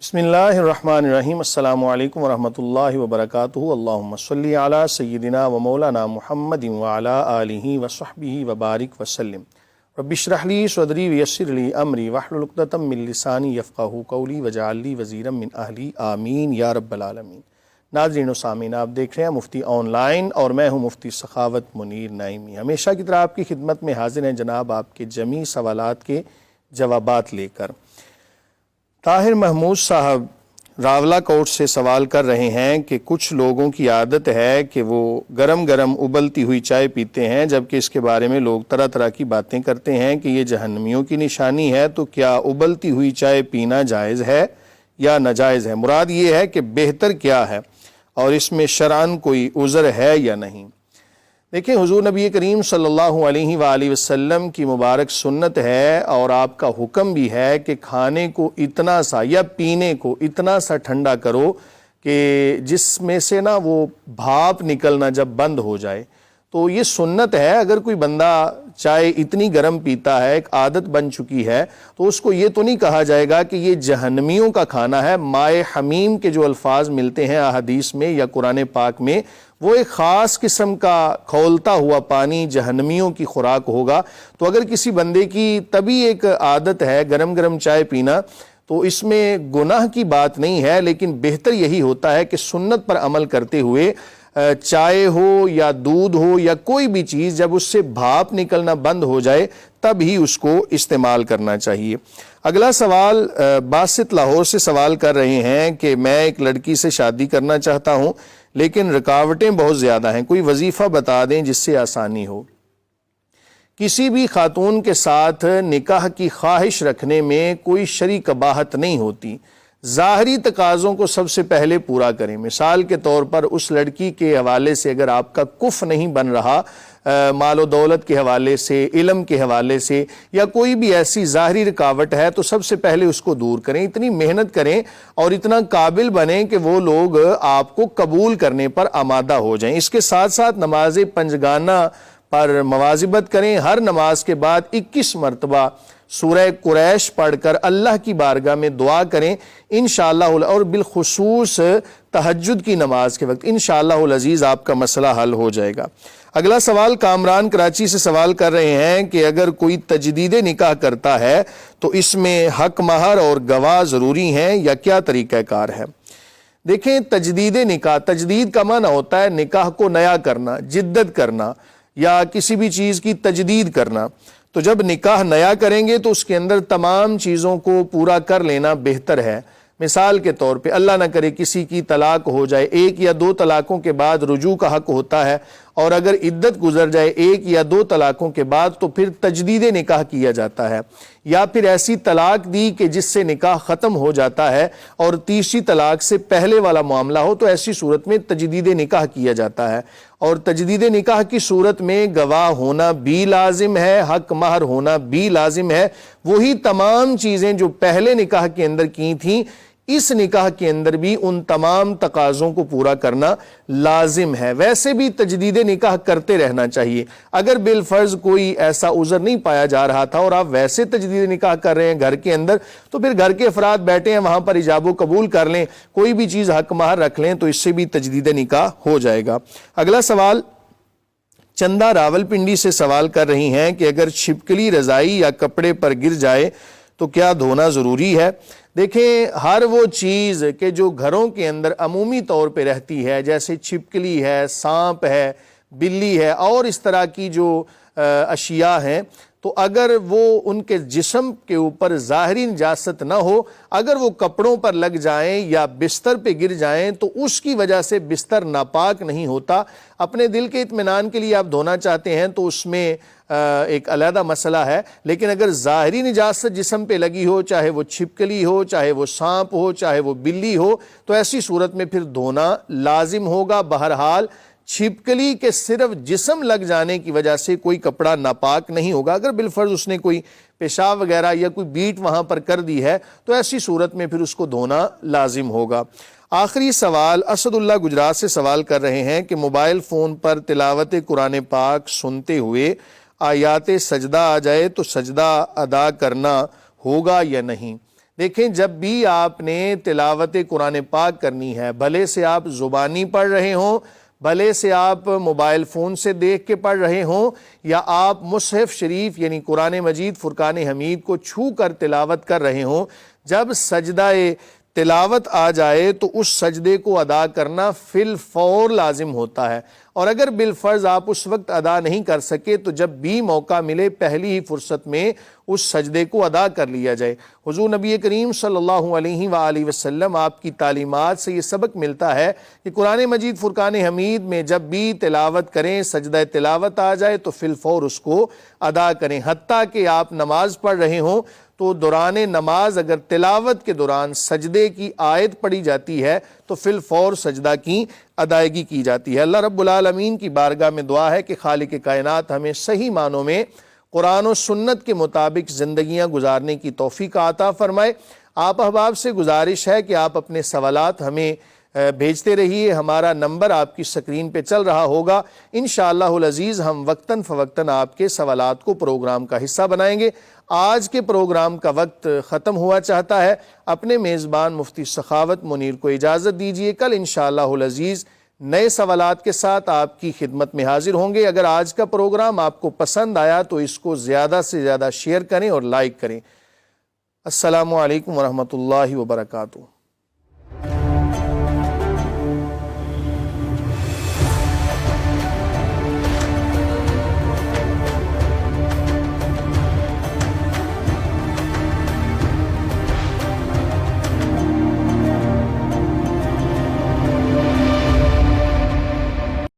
بسم اللہ الرحمن الرحیم۔ السلام علیکم ورحمۃ اللہ وبرکاتہ۔ اللہم صلی علی سیدنا و مولانا محمد وعلی آلہ وصحبہ وبارک وسلم۔ رب اشرح لی صدری ویسر لی امری واحلل عقدۃ من لسانی یفقہوا قولی واجعل لی وزیرا من اہلی آمین یا رب العالمین۔ ناظرین و سامعین، آپ دیکھ رہے ہیں مفتی آن لائن اور میں ہوں مفتی سخاوت منیر نعیمی۔ ہمیشہ کی طرح آپ کی خدمت میں حاضر ہیں جناب آپ کے جمیع سوالات کے جوابات لے کر۔ طاہر محمود صاحب راولہ کوٹ سے سوال کر رہے ہیں کہ کچھ لوگوں کی عادت ہے کہ وہ گرم گرم ابلتی ہوئی چائے پیتے ہیں، جبکہ اس کے بارے میں لوگ طرح طرح کی باتیں کرتے ہیں کہ یہ جہنمیوں کی نشانی ہے، تو کیا ابلتی ہوئی چائے پینا جائز ہے یا ناجائز ہے؟ مراد یہ ہے کہ بہتر کیا ہے اور اس میں شرعاً کوئی عذر ہے یا نہیں؟ دیکھیں، حضور نبی کریم صلی اللہ علیہ وآلہ وسلم کی مبارک سنت ہے اور آپ کا حکم بھی ہے کہ کھانے کو اتنا سا یا پینے کو اتنا سا ٹھنڈا کرو کہ جس میں سے نا وہ بھاپ نکلنا جب بند ہو جائے۔ تو یہ سنت ہے۔ اگر کوئی بندہ چائے اتنی گرم پیتا ہے، ایک عادت بن چکی ہے، تو اس کو یہ تو نہیں کہا جائے گا کہ یہ جہنمیوں کا کھانا ہے۔ مائے حمیم کے جو الفاظ ملتے ہیں احادیث میں یا قرآن پاک میں، وہ ایک خاص قسم کا کھولتا ہوا پانی جہنمیوں کی خوراک ہوگا۔ تو اگر کسی بندے کی تبھی ایک عادت ہے گرم گرم چائے پینا، تو اس میں گناہ کی بات نہیں ہے، لیکن بہتر یہی ہوتا ہے کہ سنت پر عمل کرتے ہوئے چائے ہو یا دودھ ہو یا کوئی بھی چیز جب اس سے بھاپ نکلنا بند ہو جائے تب ہی اس کو استعمال کرنا چاہیے۔ اگلا سوال باسط لاہور سے سوال کر رہے ہیں کہ میں ایک لڑکی سے شادی کرنا چاہتا ہوں لیکن رکاوٹیں بہت زیادہ ہیں، کوئی وظیفہ بتا دیں جس سے آسانی ہو۔ کسی بھی خاتون کے ساتھ نکاح کی خواہش رکھنے میں کوئی شرعی قباحت نہیں ہوتی۔ ظاہری تقاضوں کو سب سے پہلے پورا کریں۔ مثال کے طور پر اس لڑکی کے حوالے سے اگر آپ کا کف نہیں بن رہا، مال و دولت کے حوالے سے، علم کے حوالے سے، یا کوئی بھی ایسی ظاہری رکاوٹ ہے تو سب سے پہلے اس کو دور کریں۔ اتنی محنت کریں اور اتنا قابل بنیں کہ وہ لوگ آپ کو قبول کرنے پر آمادہ ہو جائیں۔ اس کے ساتھ ساتھ نماز پنجگانہ پر مواظبت کریں۔ ہر نماز کے بعد 21 مرتبہ سورہ قریش پڑھ کر اللہ کی بارگاہ میں دعا کریں انشاءاللہ، اور بالخصوص تہجد کی نماز کے وقت انشاءاللہ العزیز آپ کا مسئلہ حل ہو جائے گا۔ اگلا سوال کامران کراچی سے سوال کر رہے ہیں کہ اگر کوئی تجدید نکاح کرتا ہے تو اس میں حق مہر اور گواہ ضروری ہیں یا کیا طریقہ کار ہے؟ دیکھیں، تجدید نکاح، تجدید کا معنی ہوتا ہے نکاح کو نیا کرنا، جدت کرنا یا کسی بھی چیز کی تجدید کرنا۔ تو جب نکاح نیا کریں گے تو اس کے اندر تمام چیزوں کو پورا کر لینا بہتر ہے۔ مثال کے طور پہ اللہ نہ کرے کسی کی طلاق ہو جائے، 1 یا 2 طلاقوں کے بعد رجوع کا حق ہوتا ہے، اور اگر عدت گزر جائے 1 یا 2 طلاقوں کے بعد تو پھر تجدید نکاح کیا جاتا ہے، یا پھر ایسی طلاق دی کہ جس سے نکاح ختم ہو جاتا ہے اور تیسری طلاق سے پہلے والا معاملہ ہو، تو ایسی صورت میں تجدید نکاح کیا جاتا ہے۔ اور تجدید نکاح کی صورت میں گواہ ہونا بھی لازم ہے، حق مہر ہونا بھی لازم ہے۔ وہی تمام چیزیں جو پہلے نکاح کے اندر کی تھیں، اس نکاح کے اندر بھی ان تمام تقاضوں کو پورا کرنا لازم ہے۔ ویسے بھی تجدید نکاح کرتے رہنا چاہیے۔ اگر بالفرض کوئی ایسا عذر نہیں پایا جا رہا تھا اور آپ ویسے تجدید نکاح کر رہے ہیں گھر کے اندر، تو پھر گھر کے افراد بیٹھے ہیں وہاں پر ایجاب و قبول کر لیں، کوئی بھی چیز حق مہر رکھ لیں، تو اس سے بھی تجدید نکاح ہو جائے گا۔ اگلا سوال چندہ راولپنڈی سے سوال کر رہی ہیں کہ اگر چھپکلی رضائی یا کپڑے پر گر جائے تو کیا دھونا ضروری ہے؟ دیکھیں، ہر وہ چیز کہ جو گھروں کے اندر عمومی طور پہ رہتی ہے، جیسے چھپکلی ہے، سانپ ہے، بلی ہے اور اس طرح کی جو اشیاء ہیں، تو اگر وہ ان کے جسم کے اوپر ظاہری نجاست نہ ہو، اگر وہ کپڑوں پر لگ جائیں یا بستر پہ گر جائیں تو اس کی وجہ سے بستر ناپاک نہیں ہوتا۔ اپنے دل کے اطمینان کے لیے آپ دھونا چاہتے ہیں تو اس میں ایک علیحدہ مسئلہ ہے، لیکن اگر ظاہری نجاست جسم پہ لگی ہو، چاہے وہ چھپکلی ہو، چاہے وہ سانپ ہو، چاہے وہ بلی ہو، تو ایسی صورت میں پھر دھونا لازم ہوگا۔ بہرحال چھپکلی کے صرف جسم لگ جانے کی وجہ سے کوئی کپڑا ناپاک نہیں ہوگا۔ اگر بالفرض اس نے کوئی پیشاب وغیرہ یا کوئی بیٹ وہاں پر کر دی ہے تو ایسی صورت میں پھر اس کو دھونا لازم ہوگا۔ آخری سوال اسد اللہ گجرات سے سوال کر رہے ہیں کہ موبائل فون پر تلاوت قرآن پاک سنتے ہوئے آیات سجدہ آ جائے تو سجدہ ادا کرنا ہوگا یا نہیں؟ دیکھیں جب بھی آپ نے تلاوت قرآن پاک کرنی ہے، بھلے سے آپ زبانی پڑھ رہے ہوں، بھلے سے آپ موبائل فون سے دیکھ کے پڑھ رہے ہوں، یا آپ مصحف شریف یعنی قرآن مجید فرقان حمید کو چھو کر تلاوت کر رہے ہوں، جب سجدہ تلاوت آ جائے تو اس سجدے کو ادا کرنا فی الفور لازم ہوتا ہے، اور اگر بالفرض آپ اس وقت ادا نہیں کر سکے تو جب بھی موقع ملے پہلی ہی فرصت میں اس سجدے کو ادا کر لیا جائے۔ حضور نبی کریم صلی اللہ علیہ وآلہ وسلم آپ کی تعلیمات سے یہ سبق ملتا ہے کہ قرآن مجید فرقان حمید میں جب بھی تلاوت کریں، سجدہ تلاوت آ جائے تو فی الفور اس کو ادا کریں، حتیٰ کہ آپ نماز پڑھ رہے ہوں تو دوران نماز اگر تلاوت کے دوران سجدے کی آیت پڑھی جاتی ہے تو فی الفور سجدہ کی ادائیگی کی جاتی ہے۔ اللہ رب العالمین کی بارگاہ میں دعا ہے کہ خالق کائنات ہمیں صحیح معنوں میں قرآن و سنت کے مطابق زندگیاں گزارنے کی توفیق عطا فرمائے۔ آپ احباب سے گزارش ہے کہ آپ اپنے سوالات ہمیں بھیجتے رہیے، ہمارا نمبر آپ کی سکرین پہ چل رہا ہوگا، انشاءاللہ العزیز ہم وقتاً فوقتاً آپ کے سوالات کو پروگرام کا حصہ بنائیں گے۔ آج کے پروگرام کا وقت ختم ہوا چاہتا ہے، اپنے میزبان مفتی سخاوت منیر کو اجازت دیجیے، کل انشاءاللہ العزیز نئے سوالات کے ساتھ آپ کی خدمت میں حاضر ہوں گے۔ اگر آج کا پروگرام آپ کو پسند آیا تو اس کو زیادہ سے زیادہ شیئر کریں اور لائک کریں۔ السلام علیکم ورحمۃ اللہ وبرکاتہ۔